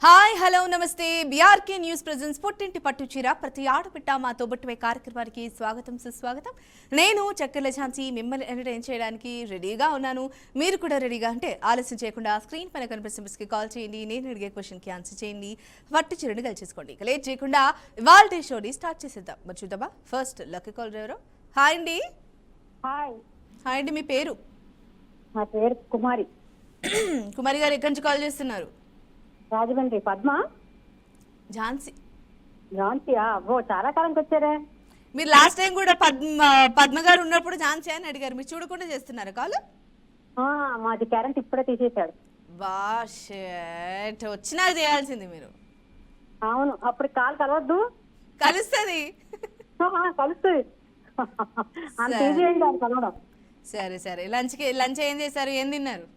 Hi hello నమస్తే BRK news presence పుట్టింటి పట్టుచీర ప్రతి ఆడపిట్ట మా తోబట్టువే కార్యక్రమానికి స్వాగతం సుస్వాగతం. నేను చక్కెర్ల ఝాన్సీ మిమ్మల్ని ఎంటర్టైన్ చేయడానికి రెడీగా ఉన్నాను. మీరు కూడా రెడీగా అంటే ఆలస్యం చేయకుండా స్క్రీన్ పైన కనిపిస్తున్న కాల్ చేయండి. నేను అడిగే క్వశ్చన్కి ఆన్సర్ చేయండి. పట్టుచీరని గెలిచేసుకోండి. ఇక లేట్ చేయకుండా ఇవాల్టి షోని స్టార్ట్ చేసేద్దాం. మరి చూద్దామా ఫస్ట్ లక్కీ కాల్ ఎవరో. హాయ్ అండి. హాయ్ హాయ్ అండి, మీ పేరు? నా పేరు కుమారి. కుమారి గారు ఎక్కడి నుంచి కాల్ చేస్తున్నారు? రాజమండ్రి. పద్మ ఝాన్సీ. ఝాన్సీయా? అబ్బో, చాలా కాలంకి వచ్చారే. మీరు లాస్ట్ టైం కూడా పద్మ గారు ఉన్నప్పుడు ఝాన్సీ అని అడిగారు. మీరు చూడకుండా చేస్తున్నారు కాల్? మాది కరెంట్ ఇప్పుడే తీసేశాడు. బాషెట్ వచ్చినాక చేయాల్సింది మీరు. అవును, అప్పుడు కాల్ కలవద్దు. కలుస్తుంది. కలుస్తుంది. అంత ఈజీ అయింది అది కలవడం. సరే సరే, లంచ్ ఏం చేశారు, ఏం తిన్నారు?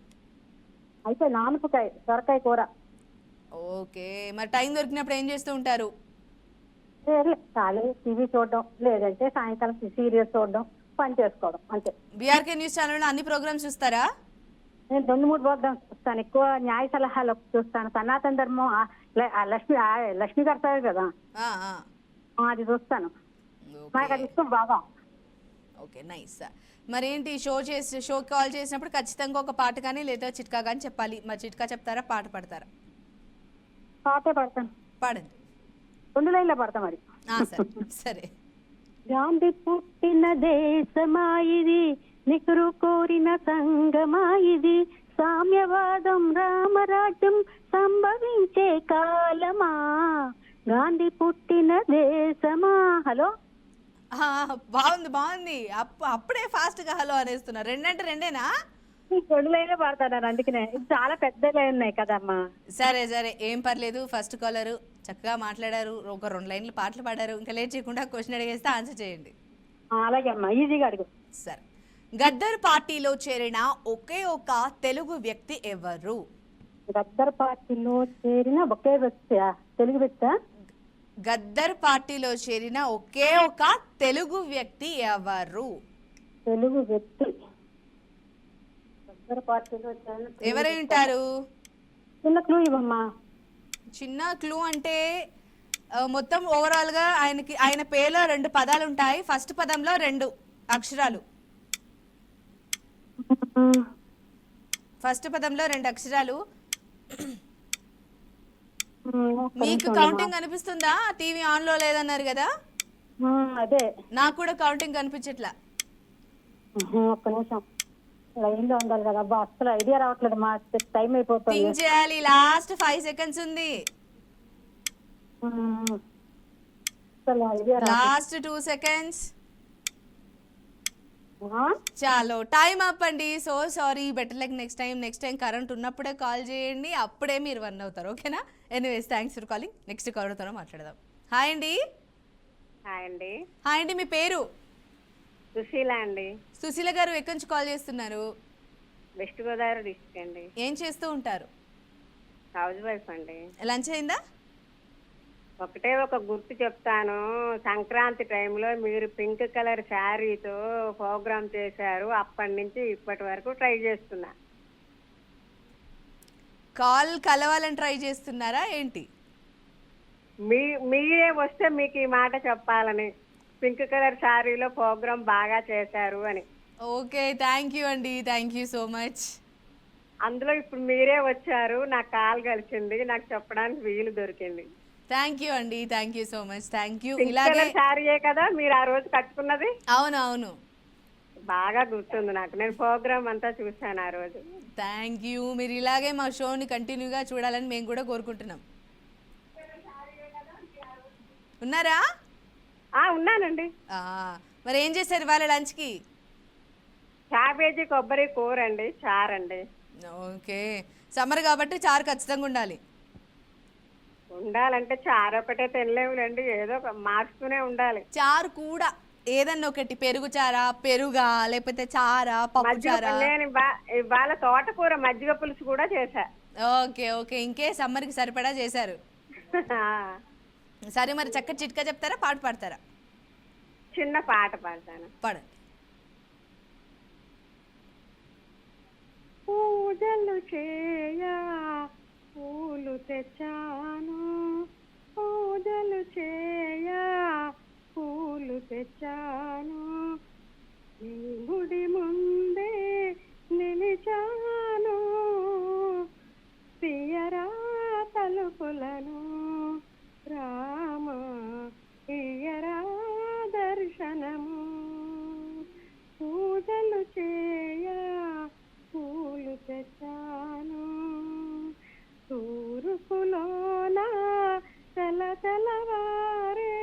అయితే నానపకాయ సొరకాయ కూర. ఓకే, మరి టైం దొరికినప్పుడు ఏం చేస్తూ ఉంటారు? ఖాళీ టీవీ చూడడం, లేదంటే సాయంకాలం సీరియల్స్ చూడడం, పని చేసుకోవడం అంతే. బీఆర్కే న్యూస్ ఛానల్లో అన్ని ప్రోగ్రామ్స్ చూస్తారా? నేను 2-3 ప్రోగ్రామ్స్ చూస్తాను. ఎక్కువ న్యాయ సలహాలు చూస్తాను. సనాతన ధర్మం, లక్ష్మి గారు కదా, ఆ, అది చూస్తాను. నాకు అది ఇష్టం బాగా. Okay, nice. మరేంటి షో కాల్ చేసినప్పుడు ఖచ్చితంగా ఒక పాట కానీ లేదా చిట్కా కానీ చెప్పాలి. మరి చిట్కా చెప్తారా, పాట పాడతారా? పాటే పడతాను. పాడండి. 2 లైన్లో పడతా మరి. సరే. గాంధీ పుట్టిన దేశమాయిది, నెహ్రూ కోరిన సంగమాయిది, సామ్యవాదం రామరాజ్యం సంభవించే కాలమా, గాంధీ పుట్టిన దేశమా. హలో, బాగుంది. అప్పుడే ఫాస్ట్ గా హలో అనేస్తున్నారు. రెండంటే రెండేనా? 2 లైన్లో పడతాను, అందుకనే. చాలా పెద్ద లైన్ ఉన్నాయి కదమ్మా. సరే ఏం పర్లేదు. ఫస్ట్ కాలరు చక్కగా మాట్లాడారు, ఒక 2 లైన్లు పాటలు పాడారు. ఇంకా లేట్ చేయకుండా క్వశ్చన్ అడిగేస్తే ఆన్సర్ చేయండి. అలాగే అమ్మా, ఈజీగా అడుగు. సరే, గద్దర్ పార్టీలో చేరిన ఒకే ఒక తెలుగు వ్యక్తి ఎవరు? గద్దర్ పార్టీలో చేరిన ఒకే వ్యక్తి తెలుగు వ్యక్తి? గద్దర్ పార్టీలో చేరిన ఒకే ఒక తెలుగు వ్యక్తి ఎవరు? తెలుగు వ్యక్తి గద్దర్ పార్టీలో చేరిన ఎవరై ఉంటారు? చిన్న క్లూ ఇవ్వమ్మా. చిన్న క్లూ అంటే మొత్తం ఓవరాల్ గా ఆయన పేరులో 2 పదాలు ఉంటాయి. ఫస్ట్ పదంలో 2 అక్షరాలు. ఫస్ట్ పదంలో 2 అక్షరాలు. మీకు కౌంటింగ్ కనిపిస్తుందా? టీవీ ఆన్ లో లేదన్నారు కదా. అదే, నాకు కూడా కౌంటింగ్ కనిపించట్లా. ఒక్క నిమిషం లైన్ లో ఉండాలి కదా. అబ్బా, అసలు ఐడియా రావట్లేదు. మా టైం అయిపోతుంది. థింక్ చేయాలి. లాస్ట్ 5 సెకండ్స్ ఉంది. Last 2 seconds. చాలు, టైం అప్ అండి. So sorry, better like next time current ఉన్నప్పుడే కాల్ చేయండి, అప్పుడే మీరు వన్ అవుతారు. ఓకేనా? Anyways, thanks for calling. Next కాల్తో మాట్లాడదాం. హాయ్ అండి. హాయ్ అండి. హాయ్ అండి, మీ పేరు? సుశీల అండి. సుశీల గారు ఎక్కడి నుంచి కాల్ చేస్తున్నారు? వెస్ట్ గోదావరి డిస్ట్రిక్ట్ అండి. ఏం చేస్తూ ఉంటారు? హౌస్ వైఫ్ అండి. లంచ్ అయిందా? ఒకటే ఒక గుర్తు చెప్తాను. సంక్రాంతి టైంలో మీరు పింక్ కలర్ శారీతో ప్రోగ్రామ్ చేశారు. అప్పటి నుంచి ఇప్పటి వరకు ట్రై చేస్తున్నా. కాల్ కలవాలని ట్రై చేస్తున్నారా ఏంటి? మీరే వస్తే మీకు ఈ మాట చెప్పాలని. పింక్ కలర్ శారీలో ప్రోగ్రామ్ బాగా చేశారు అని. ఓకే, థ్యాంక్ యూ అండి. Thank you so much. అందులో ఇప్పుడు మీరే వచ్చారు, నాకు కాల్ కలిసింది, నాకు చెప్పడానికి వీలు దొరికింది. థ్యాంక్ యూ అండి. Thank you so much. Thank you. ఇలాగే శారీయే కదా మీరు ఆ రోజు కట్టుకున్నది? అవును, బాగా గుర్తుంది నాకు. నేను ప్రోగ్రామ్ అంతా చూసాను ఆ రోజు. Thank you. మీరు ఇలాగే మా షోని కంటిన్యూగా చూడాలని మేము కూడా కోరుకుంటున్నాం. ఉన్నారా? ఉన్నానండి. మరి ఏం చేశారు ఇవాళ లంచ్కి? క్యాబేజీ కొబ్బరి కూర అండి, చారు అండి. ఓకే, సమ్మర్ కాబట్టి చారు ఖచ్చితంగా ఉండాలంటే చారు ఒకటే తినలేములేండి, ఏదో మార్చుతూనే ఉండాలి. చారు కూడా ఏదన్నా ఒకటి, పెరుగు చారా, పెరుగా, లేకపోతే చారా, పప్పు చారా. నేను ఇవాళ తోటకూర మజ్జిగ పులుసు కూడా చేశా. ఓకే, ఇంకే సమ్మర్ కి సరిపడా చేశారు. సరే, మరి చక్కటి చిట్కా చెప్తారా, పాట పాడతారా? చిన్న పాట పాడతాను. పాడండి. పూజలు చేయా పూలు తెచ్చా తూర్పులను రామ ఇయ్యరా దర్శనము పూజలు చేయ పూలు తెచ్చాను తూర్పులోన తెల్లవారే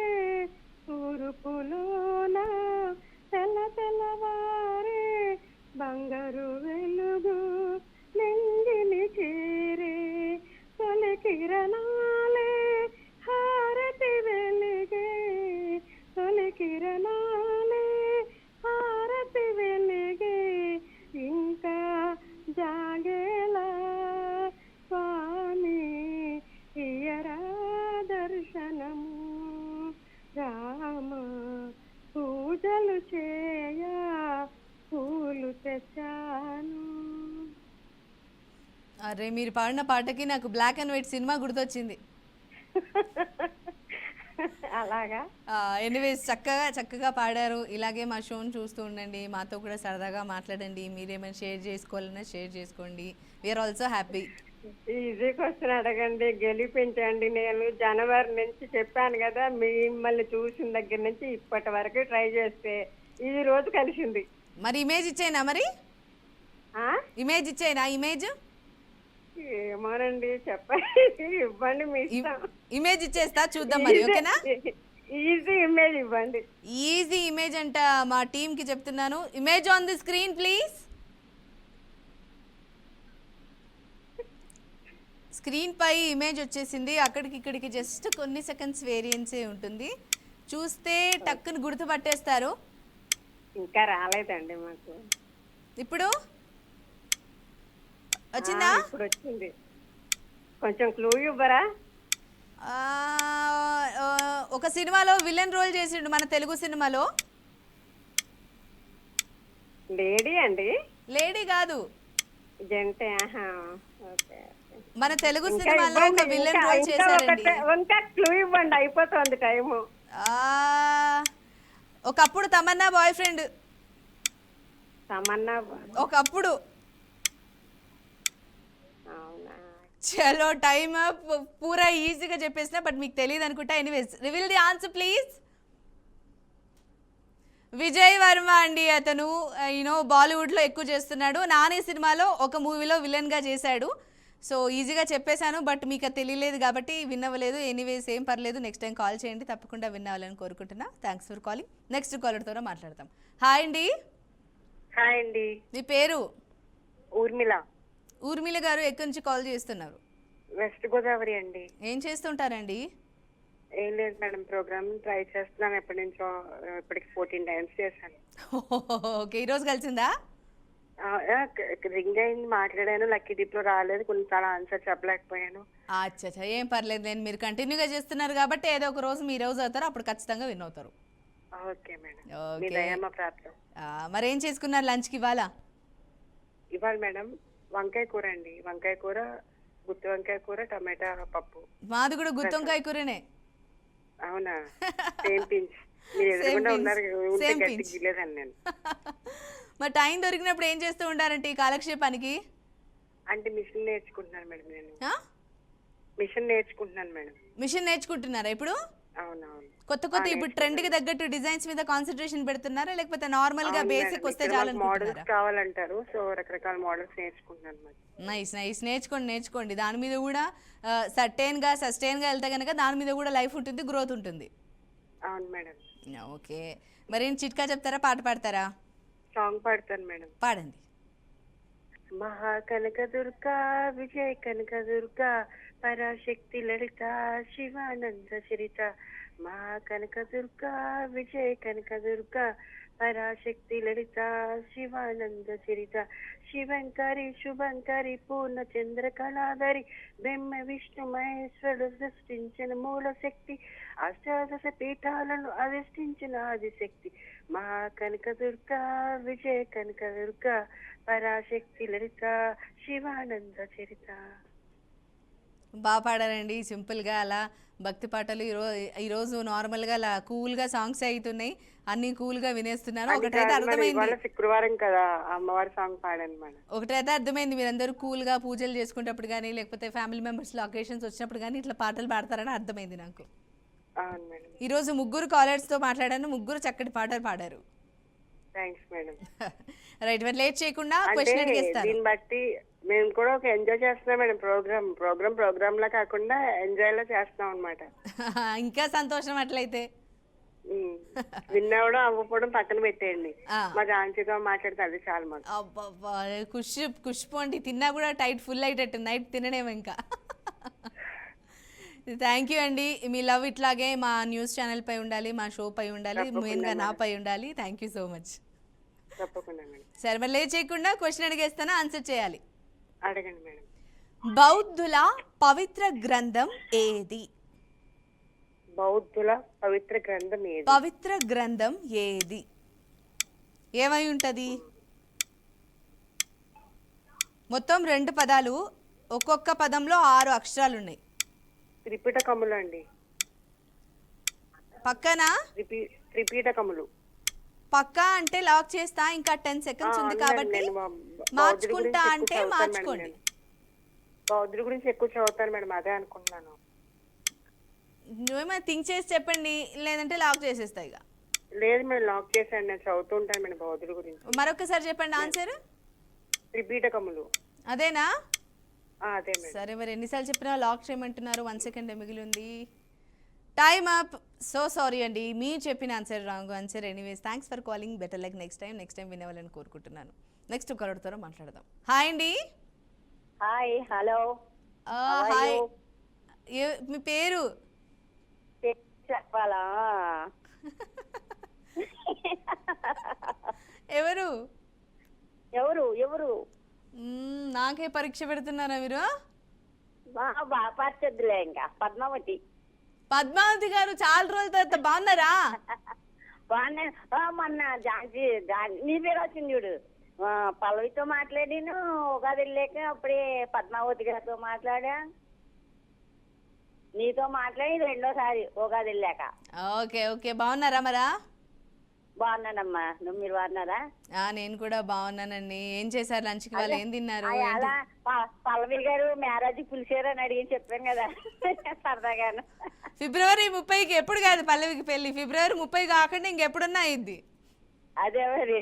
తూర్పులోన తెల్లవారే బంగారు వెలుగు నింగిని చేరే తొలి కిరణాలే హారతి వెలిగే తొలి కిరణాలే హారతి వెలిగే ఇంకా జాగేలా స్వామి ఇయ్యరా దర్శనము రామ పూజలు చేయ పూలు తెచ్చాను. అరే మీరు పాడిన పాటకి నాకు బ్లాక్ అండ్ వైట్ సినిమా గుర్తొచ్చింది. అలాగా ఎనీవేస్ చక్కగా పాడారు. ఇలాగే మా షోని చూస్తూ ఉండండి, మాతో కూడా సరదాగా మాట్లాడండి. మీరేమైనా షేర్ చేసుకోవాలన్నా షేర్ చేసుకోండి. We're also happy. Easy question అడగండి, గెలిపించండి. నేను జనవరి నుంచి చెప్పాను కదా, మిమ్మల్ని చూసిన దగ్గర నుంచి ఇప్పటి వరకు ట్రై చేస్తే ఈ రోజు కలిసింది. మరి ఇమేజ్ ఇచ్చేనా? మరి ఇమేజ్ ఇచ్చేనా? ఇమేజ్ ఏమోనండి, చెప్పండి, ఇవ్వండి, మీ ఇష్టం. ఇమేజ్ ఇచ్చేస్తా, చూద్దాం మరి. ఓకేనా? ఈజీ ఇమేజ్ ఇవ్వండి. ఈజీ ఇమేజ్ అంట మా టీమ్ కి చెప్తున్నాను. Image on the screen please. Screen పై ఇమేజ్ వచ్చేసింది. అక్కడికి ఇక్కడికి జస్ట్ కొన్ని సెకండ్స్ వేరియన్సే ఉంటుంది. చూస్తే టక్కును గుర్తుపట్టేస్తారు. ఇంకా రాలేదండి మాకు. ఇప్పుడు వచ్చిందా? ఇప్పుడు వచ్చింది. కొంచెం క్లూ ఇవ్వరా? ఒక సినిమాలో విలన్ రోల్ చేసిండు, మన తెలుగు సినిమాలో. లేడీ అండి? లేడీ కాదు, జంటే. మన తెలుగు సినిమాలో ఒక విలన్ రోల్ చేశారండి. ఇంకా క్లూ ఇవ్వండి, అయిపోతుంది టైము. ఒకప్పుడు తమన్నా బాయ్ ఫ్రెండ్. తమన్నా ఒకప్పుడు. అవునా? చలో టైమ్ పూరా ఈజీగా చెప్పేసిన, బట్ మీకు తెలియదు అనుకుంటా. Anyways, reveal the answer please. Vijay Varma అండి. అతను బాలీవుడ్లో ఎక్కువ చేస్తున్నాడు. నాని సినిమాలో ఒక మూవీలో విలన్గా చేశాడు. సో ఈజీగా చెప్పేశాను, బట్ మీకు అది తెలియలేదు కాబట్టి విన్ అవ్వలేదు. ఎనీవేస్, ఏం పర్లేదు, నెక్స్ట్ టైం కాల్ చేయండి, తప్పకుండా విన్ అవ్వాలని కోరుకుంటున్నా. Thanks for calling. నెక్స్ట్ కాలర్తో మాట్లాడతాం. హాయ్ అండి. హాయ్ అండి. మీ పేరు? ఊర్మిళ. ఊర్మిళ గారు, ఎక్కడి నుంచి కాల్ చేస్తున్నారు? వెస్ట్ గోదావరి అండి. ఏం చేస్తుంటారండి? ఏం లేదు మేడం, ప్రోగ్రామ్ ట్రై చేస్తున్నాను ఎప్పటి నుంచో. ఇప్పటికి 14 times చేశాను. ఓకే, ఈరోజు కలిసిందా? రింగ్ అయింది, మాట్లాడాను. లక్కీ డిప్ లో రాలేదు, కొన్నిసార్లు ఆన్సర్ చెప్పలేకపోయాను. అచ్చా, ఏం పర్లేదు. నేను మీరు కంటిన్యూగా చేస్తున్నారు కాబట్టి ఏదో ఒక రోజు మీ రోజు అవుతారు, అప్పుడు ఖచ్చితంగా విన్ అవుతారు. ఓకే మేడం, మీ దయమ్మ ప్రాప్తం. మరి ఏం చేసుకున్నారు లంచ్కి ఇవాళ? ఇవాళ మేడం వంకాయ కూర అండి. వంకాయ కూర, గుత్తి వంకాయ కూర, టమాటా పప్పు. మాది కూడా గుత్తి వంకాయ కూరనే. అవునా? Same pinch. మీరు ఎదురుకుండా ఉన్నారు, గట్టిలేదండి నేను. మరి టైం దొరికినప్పుడు ఏం చేస్తూ ఉంటారంటే ఈ కాలక్షేపానికి? అంటే మిషన్ నేర్చుకుంటున్నాను మేడం. నేను మిషన్ నేర్చుకుంటున్నాను మేడం. మిషన్ నేర్చుకుంటున్నారా ఇప్పుడు? అవునవును. కొత్త ఇప్పుడు ట్రెండ్ కి తగ్గట్టు డిజైన్స్ మీద కాన్సన్ట్రేషన్ పెడుతున్నారా, లేకపోతే నార్మల్ గా బేసిక్ వస్తే మోడల్స్ కావాలంటారు, సో రకరకాల మోడల్స్ నేర్చుకుంటున్నాను. నైస్, నేర్చుకోండి. దాని మీద కూడా సస్టైన్ గా వెళ్తే కనుక దాని మీద కూడా లైఫ్ ఉంటుంది, గ్రోత్ ఉంటుంది. అవును మేడం. ఓకే, మరి ఏం చిట్కా చెప్తారా, పాట పాడతారా? సాంగ్ పాడతాను మేడం. పాడండి. మహాకనక దుర్గా, విజయ కనక దుర్గా, పరాశక్తి లలిత, శివానంద చరిత. మహాకనక దుర్గా, విజయ కనక దుర్గా, పరాశక్తి లలిత, శివానంద చరిత. శివంకరి శుభంకరి, పూర్ణ చంద్ర కళాధరి, బ్రహ్మ విష్ణు మహేశ్వరుడు సృష్టించిన మూల శక్తి, అష్టాదశ పీఠాలను అధిష్ఠించిన ఆదిశక్తి. మహాకనక దుర్గా, విజయ కనక దుర్గా, పరాశక్తి లలిత, శివానంద చరిత. బాగా పాడారండి, సింపుల్గా అలా భక్తి పాటలు. ఈరోజు నార్మల్గా అలా కూల్గా సాంగ్స్ అవుతున్నాయి, అన్నీ కూల్గా వినేస్తున్నాను. ఒకటైతే అర్థమైంది, ఇవాళ శుక్రవారం కదా, అమ్మవారి సాంగ్ పాడాను మేడం. ఒకటైతే అర్థమైంది, మీరందరూ కూల్గా పూజలు చేసుకునేటప్పుడు కానీ లేకపోతే ఫ్యామిలీ మెంబర్స్లో అకేషన్స్ వచ్చినప్పుడు కానీ ఇట్లా పాటలు పాడతారని అర్థమైంది నాకు. అవును మేడం. ఈరోజు ముగ్గురు కాలర్స్తో మాట్లాడాను, ముగ్గురు చక్కటి పాటలు పాడారు. Thanks madam. రైట్, మరి లేట్ చేయకుండా అంటే క్వశ్చన్ అడిగేస్తాను. దీన్ని బట్టి మేము కూడా ఒక ఎంజాయ్ చేస్తున్నాం మేడం. ప్రోగ్రామ్ లా కాకుండా ఎంజాయ్ లా చేస్తున్నాం అనమాట. ఇంకా సంతోషం అట్లయితే. విన్నవడం అవ్వకపోవడం పక్కన పెట్టేయండి, ఆ. మా ఝాన్సీతో మాట్లాడితే అది చాలు మాకు. అబ్బబ్బా, కుషిపోండి, తిన్నా కూడా టైట్ ఫుల్ అయ్యేటట్టు, నైట్ తిననేమో ఇంకా. థ్యాంక్ యూ అండి, మీ లవ్ ఇట్లాగే మా న్యూస్ ఛానల్ పై ఉండాలి, మా షో పై ఉండాలి, మెయిన్గా నా పై ఉండాలి. Thank you so much. తప్పకుండా మేడం. సరే, మరి లేట్ చేయకుండా క్వశ్చన్ అడిగేస్తాను, ఆన్సర్ చేయాలి. అడగండి మేడం. బౌద్ధుల పవిత్ర గ్రంథం ఏది? బౌద్ధుల పవిత్ర గ్రంథం ఏది? పవిత్ర గ్రంథం ఏది? ఏమై ఉంటది? మొత్తం 2 పదాలు, ఒక్కొక్క పదంలో 6 అక్షరాలు ఉన్నాయి. త్రిపిటకములు అండి. పక్కన త్రిపిటకములు. పక్కా అంటే లాక్ చేస్తా, ఇంకా 10 సెకండ్స్ ఉంది కాబట్టి మార్చుకుంటా అంటే మార్చుకోండి. బౌద్ధుడి గురించి ఎక్కువ చదువుతాను మేడం, అదే అనుకుంటున్నాను. నువ్వేమైనా థింక్ చేసి చెప్పండి, లేదంటే లాక్ చేసేస్తా ఇక. లేదు మేడం, లాక్ చేశాను, నేను చదువుతూ ఉంటాను మేడం బౌద్ధుడి గురించి. మరొకసారి చెప్పండి ఆన్సర్. త్రిపీఠకములు. అదేనా? అదే మేడం. సరే, మరి ఎన్నిసార్లు చెప్పినా లాక్ చేయమంటున్నారు. 1 సెకండ్ మిగిలి ఉంది, టైమ్ అప్. సో సారీ అండి, మీరు చెప్పిన answer wrong answer. Anyways, thanks for calling. Better like next time వినవాలని కోరుకుంటున్నాను. నెక్స్ట్ ఒకరితో మాట్లాడదాం. హాయ్ అండి. Hi, hello. హాయ్, మీ పేరు చెప్పాలా? ఎవరు? ఎవరు ఎవరు? నాకే పరీక్ష పెడుతున్నారా మీరు? బాపర్చొద్దులే, ఇంకా పద్మావతి. పద్మావతి గారు, చాలా రోజుల తర్వాత బాగున్నారా? బాగున్నా. మొన్న నీ పేరు వచ్చింది చూడు, పల్లవితో మాట్లాడిను. ఉగాది వెళ్ళాక అప్పుడే పద్మావతి గారితో మాట్లాడా, నీతో మాట్లాడి రెండోసారి ఉగాది వెళ్ళాక. ఓకే ఓకే, బాగున్నారా మరా? బాగున్నానమ్మా, మీరు బాగున్నారా? నేను కూడా బాగున్నానండి. ఏం చేశారు లంచ్కి? వాళ్ళు ఏం తిన్నారు? అలా పల్లవి గారు మ్యారేజ్ పిలిచారు అని అడిగి చెప్పాను కదా సరదాగాను. ఫిబ్రవరి 30కి. ఎప్పుడు కాదు పల్లవికి పెళ్లి, ఫిబ్రవరి 30 కాకుండా ఇంకెప్పుడున్నా అయింది. అదే మరి,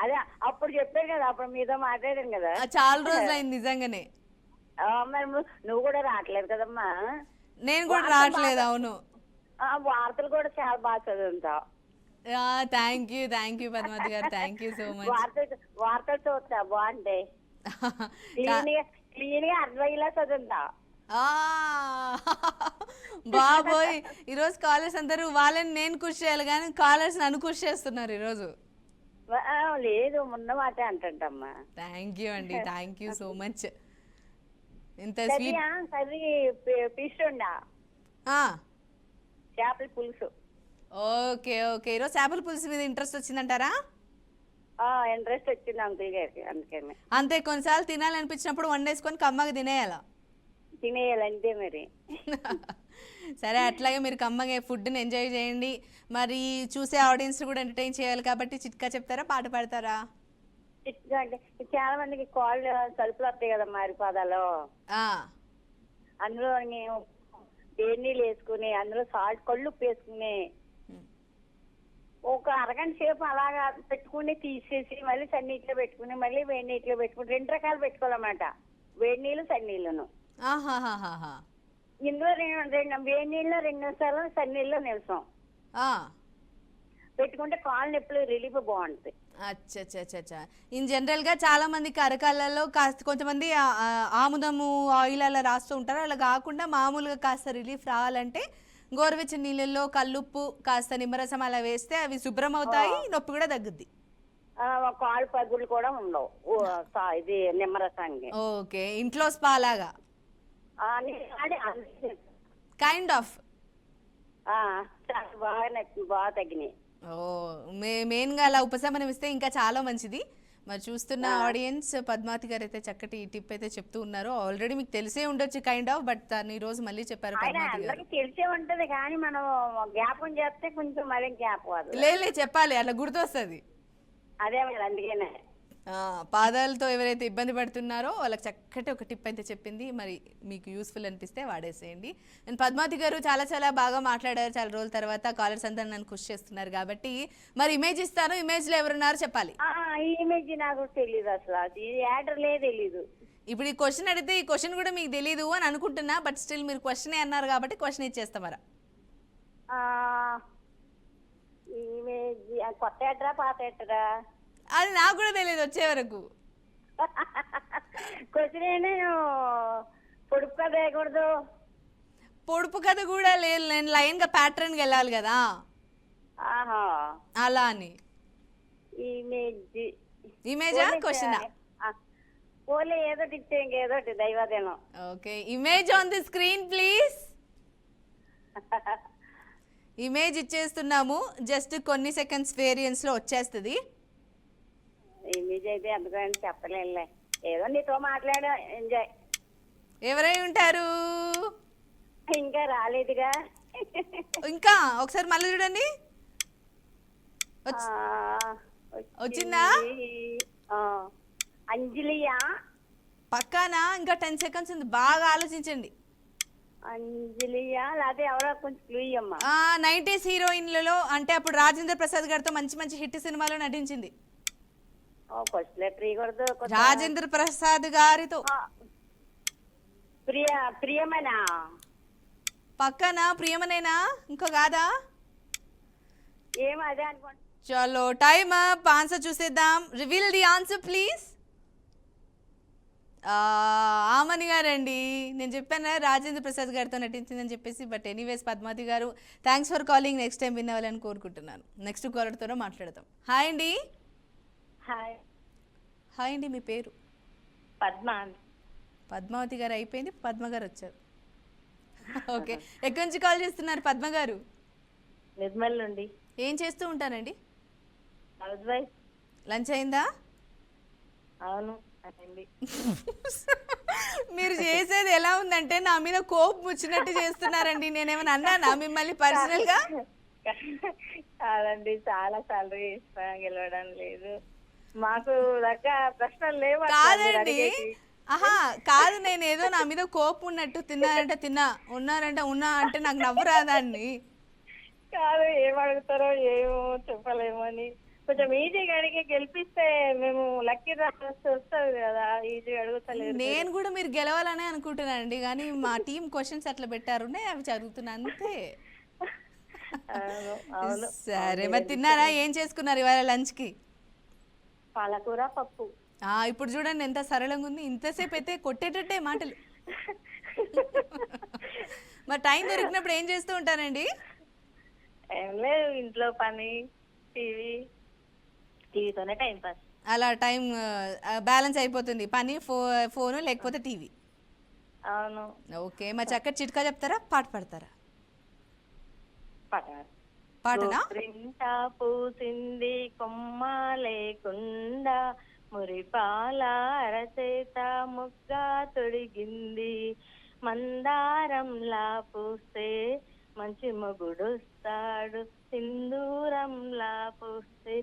అదే అప్పుడు చెప్పారు కదా, అప్పుడు మీతో మాట్లాడాను కదా. చాలా రోజులు అయింది నిజంగానే. మరి నువ్వు కూడా రావట్లేదు కదమ్మా. నేను కూడా రావట్లేదు. అవును, వార్తలు కూడా చాలా బాగా చదువుతావు. థ్యాంక్ యూ పద్మావతి గారు, థ్యాంక్ యూ సో మచ్. వార్తలు చూస్తా, బాగుంటాయి. క్లీన్ గా అర్థమయ్యేలా చదువుతా. బాబోయ్, ఈరోజు కాలర్స్ అందరూ వాళ్ళని నేను కృషి చేయాలి కానీ కాలర్స్ నన్ను కృషి చేస్తున్నారు ఈరోజు. లేదు, ముందు మాట అంటమ్మా. థ్యాంక్ యూ అండి, థ్యాంక్ యూ సో మచ్. ఇంత స్వీట్ కర్రీ ఫిష్ ఉండా, చేపల పులుసు. ఓకే ఓకే, ఈరోజు చేపల పులుసు మీద ఇంట్రెస్ట్ వచ్చిందంటారా? ఇంట్రెస్ట్ వచ్చింది అంకుల్ గారికి, అందుకని. అంతే, కొన్నిసార్లు తినాలనిపించినప్పుడు వండేసుకొని కమ్మగా తినేయాలా, తినేయాలంతే మరి. సరే, అట్లాగే మీరు కమ్మగా ఫుడ్ని ఎంజాయ్ చేయండి. మరి చూసే ఆడియన్స్ కూడా ఎంటర్టైన్ చేయాలి కాబట్టి చిట్కా చెప్తారా, పాట పాడతారా? చిట్కా అంటే చాలా మందికి కాళ్ళు కలుపులు వస్తాయి కదా మారిపాదాలో, అందులో వేడి నీళ్ళు వేసుకుని అందులో సాల్ట్ కళ్ళు ఉప్పు వేసుకుని ఒక అరగంట సేపు అలాగా పెట్టుకుని తీసేసి మళ్ళీ సన్నీటిలో పెట్టుకుని మళ్ళీ వేడి నీటిలో పెట్టుకుని 2 రకాలు పెట్టుకోవాలన్నమాట, వేడి నీళ్ళు సన్నీళ్ళను. ఇందులో వేడి నీళ్ళు 2 నిమిషాలు, సన్నీళ్ళలో నిమిషం పెట్టుకుంటే కాళ్ళు నొప్పులు రిలీఫ్ బాగుంటుంది. అచ్చా, ఇన్ జనరల్గా చాలా మందికి అరకాలలో కాస్త కొంతమంది ఆముదము ఆయిల్ అలా రాస్తూ ఉంటారు. అలా కాకుండా మామూలుగా కాస్త రిలీఫ్ రావాలంటే గోరువెచ్చని నీళ్ళల్లో కల్లుప్పు కాస్త నిమ్మరసం అలా వేస్తే అవి శుభ్రం అవుతాయి, నొప్పి కూడా తగ్గుద్ది. కాళ్ళు పగులు కూడా ఉండవు ఇది నిమ్మరసానికి. ఓకే, ఇంట్లో స్పా లాగా కైండ్ ఆఫ్. బాగా తగ్గినాయి. మెయిన్గా అలా ఉపశమనం ఇస్తే ఇంకా చాలా మంచిది. మరి చూస్తున్న ఆడియన్స్ పద్మావతి గారు అయితే చక్కటి టిప్ అయితే చెప్తూ ఉన్నారు. ఆల్రెడీ మీకు తెలిసే ఉండొచ్చు కైండ్ ఆఫ్, బట్ దాన్ని ఈ రోజు మళ్ళీ చెప్పారు ఆయన పద్మావతి గారు. అందరికి తెలిసే ఉంటది కానీ మనం జ్ఞాపకం చేస్తే కొంచెం మళ్ళీ జ్ఞాపకం అది. లే చెప్పాలి, అట్లా గుర్తొస్తుంది. అదే మరి అందుకనే. పాదాలతో ఎవరైతే ఇబ్బంది పడుతున్నారో వాళ్ళకి చక్కటి ఒక టిప్ అయితే చెప్పింది. మరి మీకు యూస్ఫుల్ అనిపిస్తే వాడేసేయండి. నేను పద్మావతి గారు చాలా చాలా బాగా మాట్లాడారు. చాలా రోజుల తర్వాత కాలర్స్ అంతా నన్ను కృషి చేస్తున్నారు కాబట్టి మరి ఇమేజ్ ఇస్తాను. ఇమేజ్లో ఎవరున్నారో చెప్పాలి. ఈ ఇమేజ్ నాకు తెలియదు అసలు, అది యాడర్లే తెలీదు. ఇప్పుడు ఈ క్వశ్చన్ అడిగితే ఈ క్వశ్చన్ కూడా మీకు తెలీదు అని అనుకుంటున్నా, బట్ స్టిల్ మీరు క్వశ్చన్ అన్నారు కాబట్టి క్వశ్చన్ ఇచ్చేస్తామరా. ఇమేజ్ కొత్త ఎట్టరా పాత ఎట్టరా అది నాకు కూడా తెలియదు వచ్చే వరకు. క్వశ్చన్ ఏంటి, పొడుపు కథ వేయకూడదు. పొడుపు కథ కూడా లేదు, నేను లైన్గా ప్యాటర్న్కి వెళ్ళాలి కదా ఆహా అలా అని. ఇమేజా క్వశ్చనా? పోలే ఏదోటి ఇచ్చే ఇంకేదోటి దైవాదేనం. Okay, image on the screen please. Image ఇచ్చేస్తున్నాము, జస్ట్ కొన్ని సెకండ్స్ వేరియన్స్లో వచ్చేస్తుంది. ఇమేజ్ అయితే అందుకని చెప్పలేనులే, ఏదో నీతో మాట్లాడా ఎంజాయ్. ఎవరై ఉంటారు? ఇంకా రాలేదుగా. ఇంకా ఒకసారి మళ్ళీ చూడండి. వచ్చిందా? అంజలియా? పక్కానా? ఇంకా 10 సెకండ్స్ ఉంది, బాగా ఆలోచించండి. అంజలియా లేకపోతే ఎవరో కొంచెం క్లూ అమ్మా. 90s హీరోయిన్లలో, అంటే అప్పుడు రాజేంద్ర ప్రసాద్ గారితో మంచి మంచి హిట్ సినిమాలో నటించింది. రాజేంద్ర ప్రసాద్ గారితో. ప్రియమనా? పక్కన ప్రియమనేనా? ఇంకో కాదా? ఏం అదే అనుకోండి. చలో టైమ్ అప్, ఆన్సర్ చూసేద్దాం. Reveal the answer please. Amani గారండి. నేను చెప్పాను రాజేంద్ర ప్రసాద్ గారితో నటించిందని చెప్పేసి, బట్ ఎనీవేస్ పద్మావతి గారు thanks for calling. Next time win అవ్వాలని కోరుకుంటున్నాను. నెక్స్ట్ కాలర్తోనే మాట్లాడతాం. హాయ్ అండి. హాయ్. హాయ్ అండి, మీ పేరు? పద్మ. పద్మావతి గారు అయిపోయింది, పద్మ గారు వచ్చారు. ఓకే, ఎక్కడి నుంచి కాల్ చేస్తున్నారు పద్మ గారు? నిర్మల్ నుండి. ఏం చేస్తూ ఉంటారండి? House wife. లంచ్ అయిందా? అవును. మీరు చేసేది ఎలా ఉందంటే నా మీద కోపం వచ్చినట్టు చేస్తున్నారండి. నేనేమైనా అన్నానా మిమ్మల్ని పర్సనల్ గా? కాదండి, చాలా సాలరీ ఇస్తా, గెలవడం లేదు మాకు దగ్గర ప్రశ్నలు లేవు. కాదండి, ఆహా కాదు, నేను ఏదో నా మీద కోపం ఉన్నట్టు తిన్నారంటే తిన్నా, ఉన్నారంటే ఉన్నా అంటే నాకు నవ్వు రాదండి. కాదు, ఏం అడుగుతారో ఏమో చెప్పలేమో అని కొంచెం ఈజీగా అడిగి గెలిపిస్తే మేము లక్కీ వస్తుంది కదా, ఈజీగా అడుగుతలేదు. నేను కూడా మీరు గెలవాలనే అనుకుంటున్నానండి, కానీ మా టీం క్వశ్చన్స్ అట్లా పెట్టారు, అవి చదువుతున్నా అంతే. సరే, మరి తిన్నారా? ఏం చేసుకున్నారు ఇవాళ లంచ్ కి? పాలకూర పప్పు. ఇప్పుడు చూడండి ఎంత సరళంగా ఉంది, ఇంతసేపు అయితే కొట్టేటట్టే మాటలు. మరి టైం దొరికినప్పుడు ఏం చేస్తూ ఉంటానండి? ఏం లేదు, ఇంట్లో పని, టీవీతోనే టైం పాస్. అలా టైం బ్యాలెన్స్ అయిపోతుంది, పని, ఫోను లేకపోతే టీవీ. అవును. ఓకే, మరి చక్కటి చిట్కా చెప్తారా, పాట పాడతారా? పాటనా? పూసింది కొమ్మ లేకుండా, మురిపాల అరచేత ముగ్గ తొడిగింది, మందారంలా పూస్తే మంచి మొగుడొస్తాడు, సింధూరంలా పూస్తే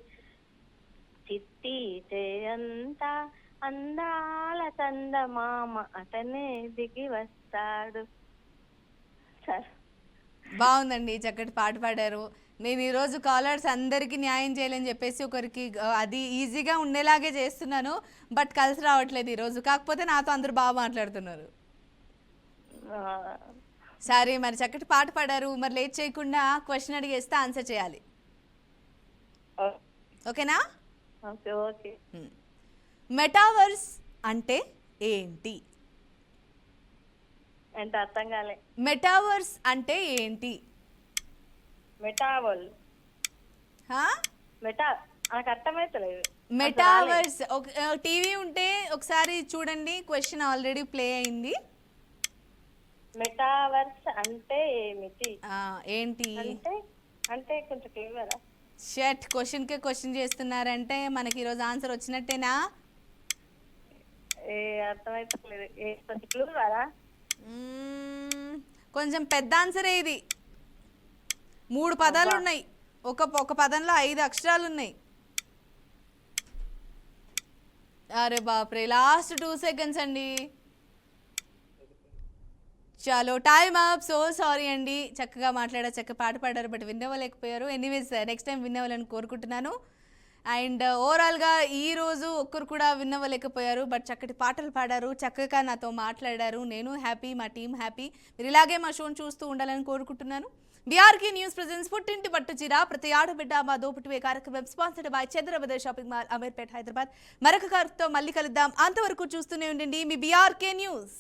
చిట్టి చేయంతా అందాల చందమామ అతనే దిగి వస్తాడు. బాగుందండి, చక్కటి పాట పాడారు. నేను ఈరోజు కాలర్స్ అందరికీ న్యాయం చేయాలని చెప్పేసి ఒకరికి అది ఈజీగా ఉండేలాగే చేస్తున్నాను, బట్ కలిసి రావట్లేదు ఈరోజు. కాకపోతే నాతో అందరూ బాగా మాట్లాడుతున్నారు. సరే, మరి చక్కటి పాట పాడారు. మరి లేట్ చేయకుండా క్వశ్చన్ అడిగేస్తే ఆన్సర్ చేయాలి, ఓకేనా? ఓకే. మెటావర్స్ అంటే ఏంటి? అంటే అర్థం కాలే. మెటావర్స్ అంటే ఏంటి? మెటావల్ నాకు అర్థమైతలేదు. మెటావర్స్ టీవీ ఉంటే ఒకసారి చూడండి, క్వశ్చన్ ఆల్రెడీ ప్లే అయింది. మెటావర్స్ అంటే ఏమిటి? ఏంటి అంటే కొంచెం క్లియరా? షట్ క్వశ్చన్కే క్వశ్చన్ చేస్తున్నారంటే మనకి ఈరోజు ఆన్సర్ వచ్చినట్టేనా? అర్థమైతలేదు. కొంచెం క్లూ కదా? కొంచెం పెద్ద ఆన్సరే ఇది. 3 పదాలు ఉన్నాయి. ఒక పదంలో 5 అక్షరాలు ఉన్నాయి. అరే బాప్రే, లాస్ట్ 2 సెకండ్స్ అండి. చలో టైమ్ అప్. సో సారీ అండి. చక్కగా మాట్లాడారు, చక్కగా పాట పాడారు, బట్ విన్ అవ్వలేకపోయారు. ఎనీవేస్ నెక్స్ట్ టైం విన్ అవ్వాలని కోరుకుంటున్నాను. అండ్ ఓవరాల్గా ఈరోజు ఒక్కరు కూడా విన్ అవ్వలేకపోయారు, బట్ చక్కటి పాటలు పాడారు, చక్కగా నాతో మాట్లాడారు. నేను హ్యాపీ, మా టీం హ్యాపీ. మీరు ఇలాగే మా షోని చూస్తూ ఉండాలని కోరుకుంటున్నాను. బీఆర్కే న్యూస్ ప్రెజెన్స్ పుట్టింటి పట్టు చీర ప్రతి ఆడబిడ్డ మా దోపుటివే కార్యక్రమం స్పాన్సర్డ్ బై చంద్రబదర్ షాపింగ్ మాల్, అమీర్పేట్, హైదరాబాద్. మరొక కార్యక్రమంతో మళ్ళీ కలుద్దాం. అంతవరకు చూస్తూనే ఉండండి మీ బీఆర్కే న్యూస్.